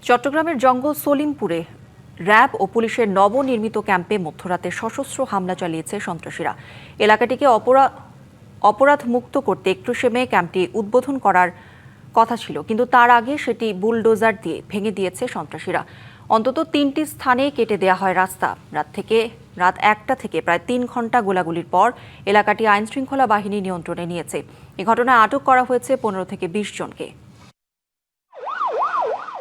চট্টগ্রামের জঙ্গল সলিমপুরে র্যাব ও পুলিশের নবনির্মিত ক্যাম্পে মধ্যরাতে সশস্ত্র হামলা চালিয়েছে সন্ত্রাসীরা। এলাকাটিকে অপরাধ মুক্ত করতে 31শে মে ক্যাম্পটি উদ্বোধন করার কথা ছিল, কিন্তু তার আগে সেটি বুলডোজার দিয়ে ভেঙে দিয়েছে সন্ত্রাসীরা। অন্তত 3টি স্থানে কেটে দেওয়া হয় রাস্তা। রাত 1টা থেকে প্রায় 3 ঘন্টা গোলাগুলির পর এলাকাটি আইনশৃঙ্খলা বাহিনী নিয়ন্ত্রণে নিয়েছে। এ ঘটনায় আটক করা হয়েছে 15 থেকে 20 জনকে।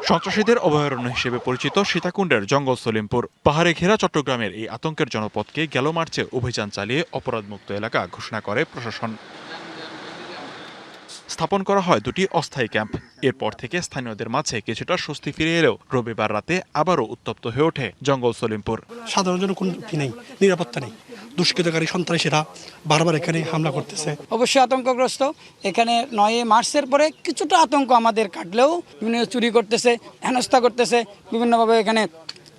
সন্ত্রাসীদের অভয়ারণ্য হিসেবে পরিচিত সীতাকুণ্ডের জঙ্গল সলিমপুর পাহাড়ে ঘেরা চট্টগ্রামের এই আতঙ্কের জনপদকে গেল মার্চে অভিযান চালিয়ে অপরাধমুক্ত এলাকা ঘোষণা করে প্রশাসন। স্থাপন করা হয় 2টি অস্থায়ী ক্যাম্প। এরপর থেকে স্থানীয়দের মাঝে কিছুটা স্বস্তি ফিরে এলেও রবিবার রাতে আবারও উত্তপ্ত হয়ে ওঠে জঙ্গল সলিমপুর। সাধারণ জনের কোনো নেই, নিরাপত্তা নেই। দুষ্কৃতকারী সন্ত্রাসীরা বারবার এখানে হামলা করতেছে। অবশ্যই আতঙ্কগ্রস্ত। এখানে 9 মার্চের পরে কিছুটা আতঙ্ক আমাদের কাটলেও বিভিন্ন চুরি করতেছে, হেনস্থা করতেছে, বিভিন্নভাবে এখানে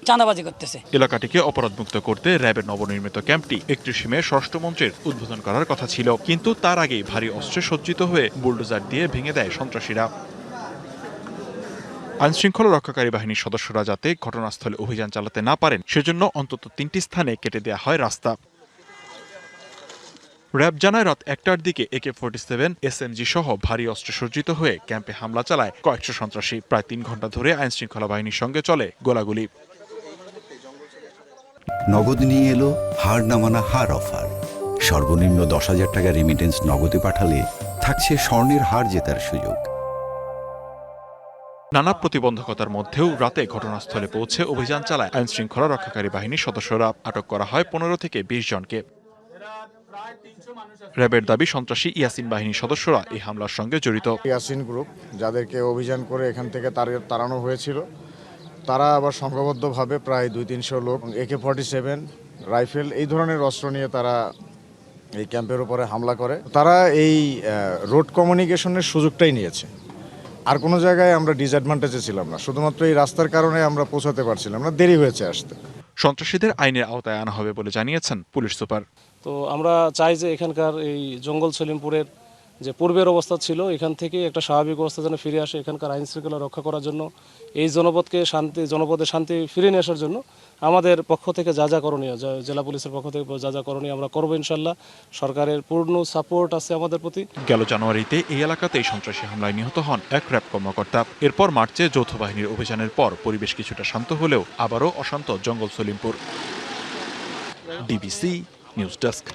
চাঁদাবাজি করতেছে। এলাকাটিকে অপরাধমুক্ত করতে র্যাবের নবনির্মিত ক্যাম্পটি 31শে মে স্বরাষ্ট্রমন্ত্রীর উদ্বোধন করার কথা ছিল, কিন্তু তার আগেই ভারী অস্ত্রে সজ্জিত হয়ে বুলডোজার দিয়ে ভেঙে দেয় সন্ত্রাসীরা। আইনশৃঙ্খলা রক্ষাকারী বাহিনীর সদস্যরা যাতে ঘটনাস্থলে অভিযান চালাতে না পারেন সেজন্য অন্তত 3টি স্থানে কেটে দেওয়া হয় রাস্তা। র্যাব জানায় রাত 1টার দিকে AK-47 SMG সহ ভারী অস্ত্রে সজ্জিত হয়ে ক্যাম্পে হামলা চালায় কয়েকশো সন্ত্রাসী। প্রায় 3 ঘন্টা ধরে আইনশৃঙ্খলা বাহিনীর সঙ্গে চলে গোলাগুলি। নগদ নিয়ে এলো হার না মানা হার অফার। সর্বনিম্ন 10,000 টাকা রেমিটেন্স নগদে পাঠালে থাকছে স্বর্ণের হার জেতার সুযোগ। নানা প্রতিবন্ধকতার মধ্যেও রাতে ঘটনাস্থলে পৌঁছে অভিযান চালায় আইনশৃঙ্খলা রক্ষাকারী বাহিনীর সদস্যরা। আটক করা হয় 15 থেকে 20 জনকে। র্যাবের দাবি সন্ত্রাসী ইয়াসিন বাহিনীর সদস্যরা এই হামলার সঙ্গে জড়িত। ইয়াসিন গ্রুপ, যাদেরকে অভিযান করে এখান থেকে তাড়ানো হয়েছিল, তারা আবার সংঘবদ্ধভাবে প্রায় 200-300 লোক AK-47 রাইফেল এই ধরনের অস্ত্র নিয়ে তারা এই ক্যাম্পের উপরে হামলা করে। তারা এই রোড কমিউনিকেশনের সুযোগটাই নিয়েছে। আর কোনো জায়গায় আমরা ডিসঅ্যাডভান্টেজে ছিলাম না, শুধুমাত্র এই রাস্তার কারণে আমরা পৌঁছাতে পারছিলাম না, দেরি হয়েছে আসতে। সন্ত্রাসীদের আইনের আওতায় আনা হবে বলে জানিয়েছেন পুলিশ সুপার। তো আমরা চাই যে এখানকার এই জঙ্গল সলিমপুরের যে পূর্বের অবস্থা ছিল এখান থেকে একটা স্বাভাবিক অবস্থা যেন ফিরে আসে। এখানকার আইন শৃঙ্খলা রক্ষা করার জন্য, এই জনপদে শান্তি ফিরিয়ে নিয়ে আসার জন্য আমাদের পক্ষ থেকে যা করণীয়, জেলা পুলিশের পক্ষ থেকে যা করণীয় আমরা করবো ইনশাল্লাহ। সরকারের পূর্ণ সাপোর্ট আছে আমাদের প্রতি। গেল জানুয়ারিতে এই এলাকাতেই সন্ত্রাসী হামলায় নিহত হন এক র্যাব কর্মকর্তা। এরপর মার্চে যৌথ বাহিনীর অভিযানের পর পরিবেশ কিছুটা শান্ত হলেও আবারও অশান্ত জঙ্গল সলিমপুর। DBC news desk.